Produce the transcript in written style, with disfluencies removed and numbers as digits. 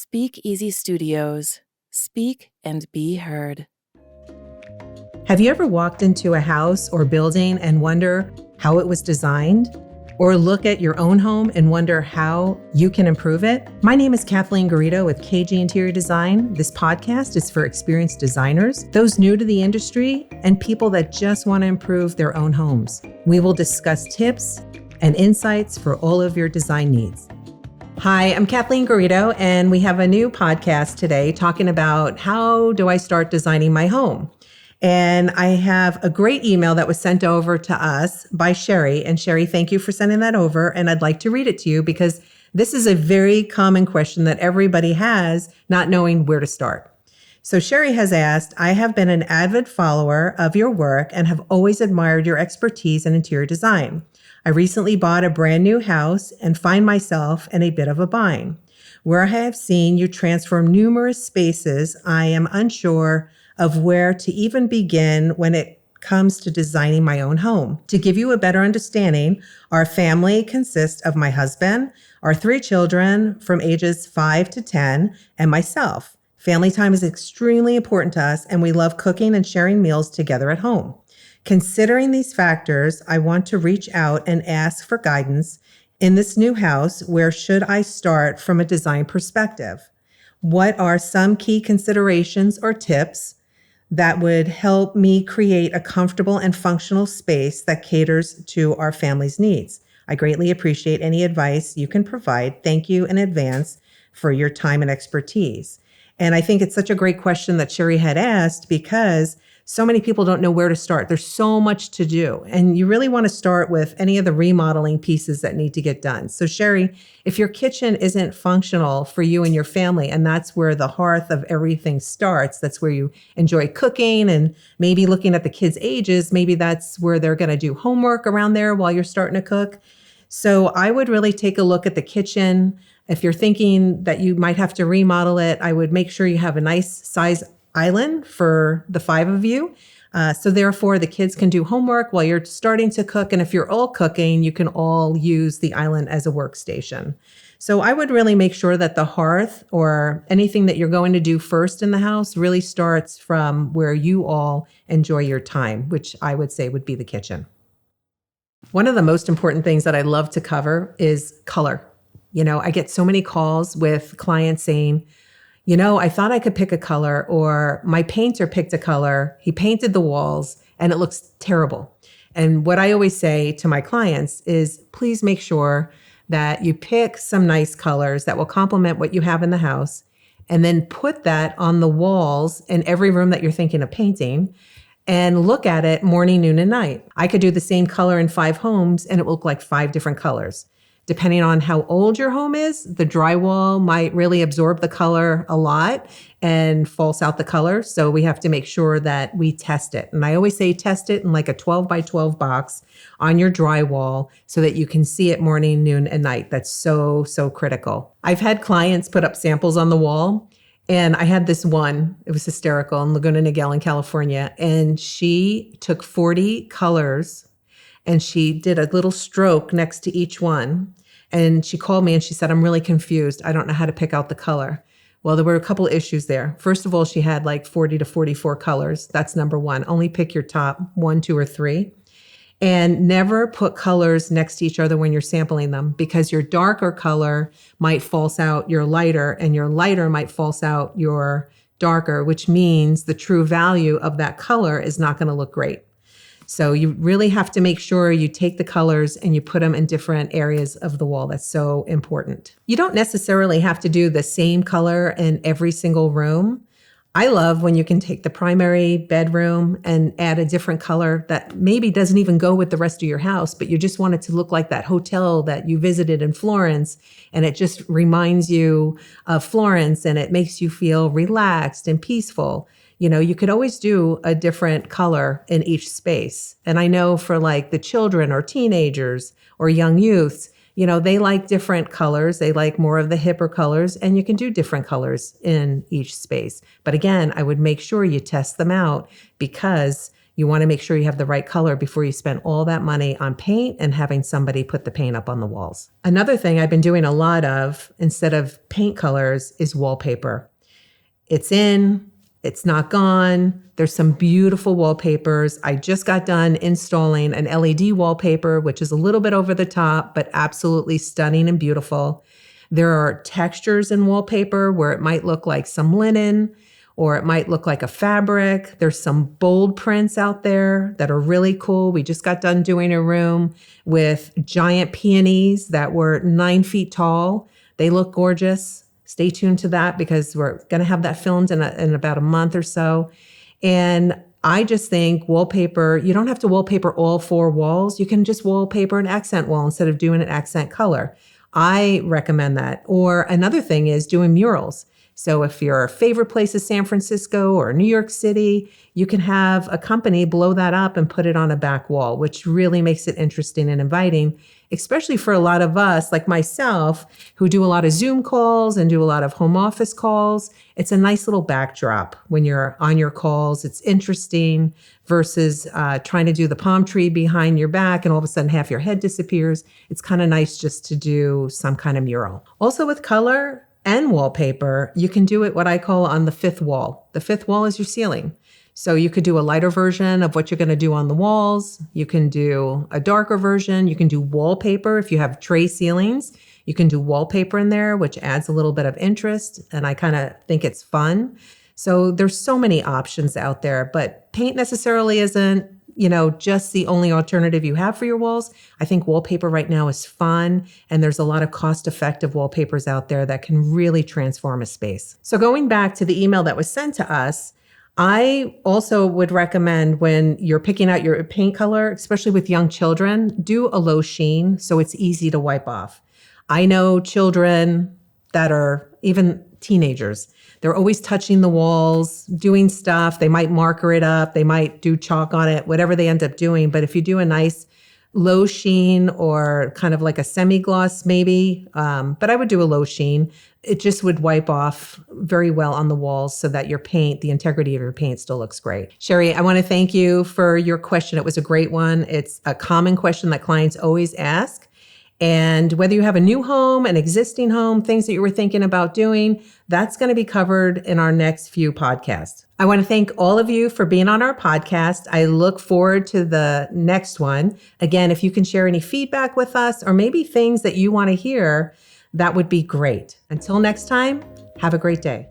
Speakeasy Studios. Speak and be heard. Have you ever walked into a house or building and wonder how it was designed? Or look at your own home and wonder how you can improve it? My name is Kathleen Garrido with KGI Interior Design. This podcast is for experienced designers, those new to the industry, and people that just want to improve their own homes. We will discuss tips and insights for all of your design needs. Hi, I'm Kathleen Garrido, and we have a new podcast today talking about how do I start designing my home? And I have a great email that was sent over to us by Sheri. And Sheri, thank you for sending that over. And I'd like to read it to you because this is a very common question that everybody has, not knowing where to start. So Sheri has asked, I have been an avid follower of your work and have always admired your expertise in interior design. I recently bought a brand new house and find myself in a bit of a bind. Where I have seen you transform numerous spaces, I am unsure of where to even begin when it comes to designing my own home. To give you a better understanding, our family consists of my husband, our 3 children from ages 5 to 10, and myself. Family time is extremely important to us, and we love cooking and sharing meals together at home. Considering these factors, I want to reach out and ask for guidance in this new house. Where should I start from a design perspective? What are some key considerations or tips that would help me create a comfortable and functional space that caters to our family's needs? I greatly appreciate any advice you can provide. Thank you in advance for your time and expertise. And I think it's such a great question that Sheri had asked because so many people don't know where to start. There's so much to do. And you really want to start with any of the remodeling pieces that need to get done. So Sheri, if your kitchen isn't functional for you and your family, and that's where the hearth of everything starts, that's where you enjoy cooking and maybe looking at the kids' ages, maybe that's where they're going to do homework around there while you're starting to cook. So I would really take a look at the kitchen. If you're thinking that you might have to remodel it, I would make sure you have a nice size island for the 5 of you. So therefore, the kids can do homework while you're starting to cook. And if you're all cooking, you can all use the island as a workstation. So I would really make sure that the hearth or anything that you're going to do first in the house really starts from where you all enjoy your time, which I would say would be the kitchen. One of the most important things that I love to cover is color. I get so many calls with clients saying, I thought I could pick a color, or my painter picked a color. He painted the walls and it looks terrible. And what I always say to my clients is, please make sure that you pick some nice colors that will complement what you have in the house, and then put that on the walls in every room that you're thinking of painting and look at it morning, noon, and night. I could do the same color in 5 homes and it will look like 5 different colors. Depending on how old your home is, the drywall might really absorb the color a lot and false out the color. So we have to make sure that we test it. And I always say test it in like a 12 by 12 box on your drywall so that you can see it morning, noon, and night. That's so, so critical. I've had clients put up samples on the wall. And I had this one, it was hysterical, in Laguna Niguel in California. And she took 40 colors and she did a little stroke next to each one. And she called me and she said, I'm really confused. I don't know how to pick out the color. Well, there were a couple of issues there. First of all, she had like 40 to 44 colors. That's number one. Only pick your top 1, 2, or 3. And never put colors next to each other when you're sampling them, because your darker color might false out your lighter and your lighter might false out your darker, which means the true value of that color is not going to look great. So you really have to make sure you take the colors and you put them in different areas of the wall. That's so important. You don't necessarily have to do the same color in every single room. I love when you can take the primary bedroom and add a different color that maybe doesn't even go with the rest of your house, but you just want it to look like that hotel that you visited in Florence. And it just reminds you of Florence and it makes you feel relaxed and peaceful. You could always do a different color in each space. And I know for like the children or teenagers or young youths, they like different colors. They like more of the hipper colors, and you can do different colors in each space. But again, I would make sure you test them out because You want to make sure you have the right color before you spend all that money on paint and having somebody put the paint up on the walls. Another thing I've been doing a lot of instead of paint colors is wallpaper. It's in, it's not gone. There's some beautiful wallpapers. I just got done installing an LED wallpaper, which is a little bit over the top, but absolutely stunning and beautiful. There are textures in wallpaper where it might look like some linen or it might look like a fabric. There's some bold prints out there that are really cool. We just got done doing a room with giant peonies that were 9 feet tall. They look gorgeous. Stay tuned to that because we're going to have that filmed in about a month or so. And I just think wallpaper, you don't have to wallpaper all 4 walls. You can just wallpaper an accent wall instead of doing an accent color. I recommend that. Or another thing is doing murals. So if your favorite place is San Francisco or New York City, you can have a company blow that up and put it on a back wall, which really makes it interesting and inviting, especially for a lot of us like myself who do a lot of Zoom calls and do a lot of home office calls. It's a nice little backdrop when you're on your calls. It's interesting versus trying to do the palm tree behind your back and all of a sudden half your head disappears. It's kind of nice just to do some kind of mural. Also with color and wallpaper, you can do it what I call on the 5th wall. The 5th wall is your ceiling. So you could do a lighter version of what you're going to do on the walls. You can do a darker version. You can do wallpaper. If you have tray ceilings, you can do wallpaper in there, which adds a little bit of interest. And I kind of think it's fun. So there's so many options out there, but paint necessarily isn't, just the only alternative you have for your walls. I think wallpaper right now is fun, and there's a lot of cost-effective wallpapers out there that can really transform a space. So going back to the email that was sent to us, I also would recommend when you're picking out your paint color, especially with young children, do a low sheen so it's easy to wipe off. I know children that are even teenagers, they're always touching the walls, doing stuff. They might marker it up. They might do chalk on it, whatever they end up doing. But if you do a nice low sheen or kind of like a semi-gloss maybe, but I would do a low sheen, it just would wipe off very well on the walls so that your paint, the integrity of your paint still looks great. Sheri, I want to thank you for your question. It was a great one. It's a common question that clients always ask. And whether you have a new home, an existing home, things that you were thinking about doing, that's going to be covered in our next few podcasts. I want to thank all of you for being on our podcast. I look forward to the next one. Again, if you can share any feedback with us or maybe things that you want to hear, that would be great. Until next time, have a great day.